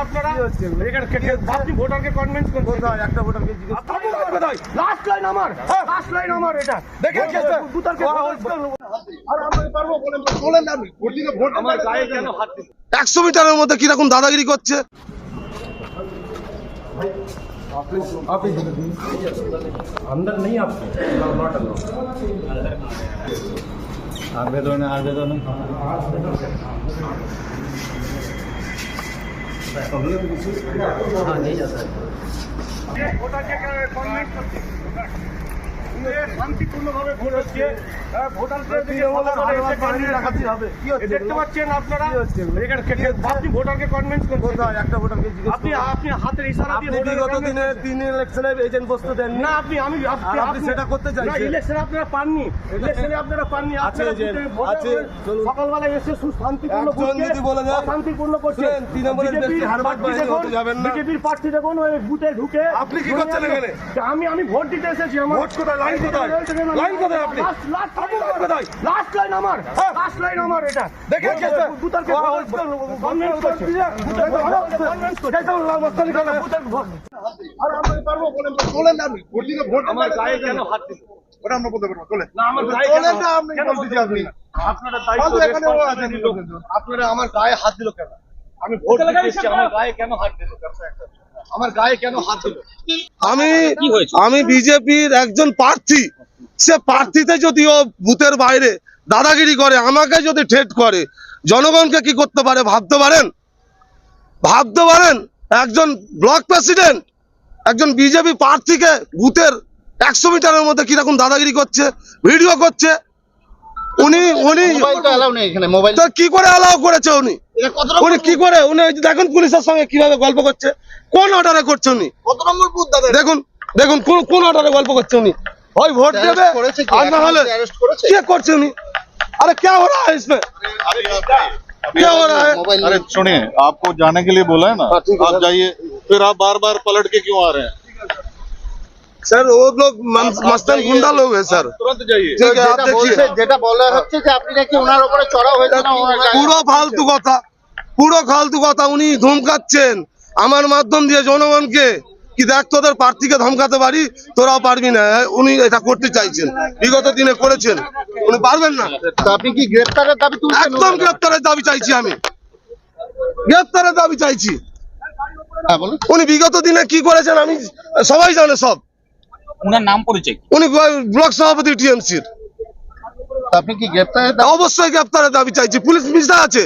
আপনারা আপনি ভোটারকে কনভিন্স করুন। একটা ভোটারকে লাস্ট লাইন আমার, লাস্ট লাইন আমার এটা দেখেন ভোটারকে আমার গায়ে কেন হাত দিল 100 মিটারের মধ্যে কিরকম দাদাগিরি করছে। अंदर नहीं आपको आवेदन आवेदन नहीं जाता শান্তিপূর্ণভাবে ভোট হচ্ছে। দেখতে পাচ্ছেন আপনারা আপনি ভোটারকে কনভিন্স করুন। একটা ভোটারকে আপনি হাতের ইশারা দিয়ে বিগত দিনে 3 ইলেকশনে এজেন্ট বসতে দেন না। আপনি সেটা করতে চাইছেন। ইলেকশনে আপনারা পাননি, ইলেকশনে আপনারা পাননি। আছে সকালবেলা এসে শান্তিপূর্ণ শান্তিপূর্ণ করছেন। তৃণমূলের বিজেপির প্রার্থী দেখুন ওই বুথে ঢুকে আপনি কি করছেন এখানে? আমি ভোট দিতে এসেছি। আমার ভোট কোথায়? লাইন কোথায়? লাইন কোথায়? আপনি লাস্ট লাইন আমার, লাস্ট লাইন আমার এটা দেখেন ভোটারকে কনভিন্স করছে। আমার গায়ে কেন হাত দিল ওটা আমরা বলতে পারবো। চলে না আমার গায়ে কেন দিতে আপনি আপনারা দায়িত্ব আপনারা আমার গায়ে হাত দিল কেন? আমি ভোট দিতে এসেছি, আমার গায়ে কেন হাত দিল? আমার গায়ে কেন হাত দিল? আমি বিজেপির একজন প্রার্থী, সে প্রার্থীতে যদি ও বুথের বাইরে দাদাগিরি করে, আমাকে যদি ঠেট করে, জনগণকে কি করতে পারে ভাবতে পারেন? ভাবতে পারেন? একজন ব্লক প্রেসিডেন্ট একজন বিজেপি প্রার্থীকে বুথের 100 মিটারের মধ্যে কিরকম দাদাগিরি করছে, ভিডিও করছে। উনি তো কি করে অ্যালাউ করেছে? উনি কি করে? উনি দেখুন পুলিশের সঙ্গে কিভাবে গল্প করছে, কোন অর্ডারে করছে উনি? দেখুন দেখুন কোন অর্ডারে গল্প করছে উনি। ওই ভোট দেবে আর না হলে কে করছে উনি? अरे क्या हो रहा है इसमें? क्या हो रहा है? अरे सुनिए, आपको जाने के लिए बोला है ना, आप जाइए। फिर आप बार बार पलट के क्यों आ रहे हैं? सर वो लोग मस्तन गुंडा लोग हैं सर। तुरंत जाइए। ठीक है, आप देखिए যেটা বলা হচ্ছে যে আপনি নাকি ওনার উপরে চড়াও হয়েছে না, পুরো ফালতু কথা, পুরো ফালতু কথা। উনি ধমকাচ্ছেন আমার মাধ্যম দিয়ে জনগণকে, কি দেখ তোদের প্রার্থীকে ধমকাতে পারি, তোরাও পারবি না। উনি এটা করতে চাইছেন, বিগত দিনে করেছেন, উনি পারবেন না। আপনি কি গ্রেফতারের দাবি তুলছেন? একদম গ্রেফতারের দাবি চাইছি, আমি গ্রেফতারের দাবি চাইছি। হ্যাঁ বলুন। উনি বিগত দিনে কি করেছেন আমি সবাই জানে, সব। উনার নাম পরিচয়? উনি ব্লক সভাপতি টিএমসির। আপনি কি গ্রেফতারের অবশ্যই গ্রেফতারের দাবি চাইছি। পুলিশ মিশা আছে,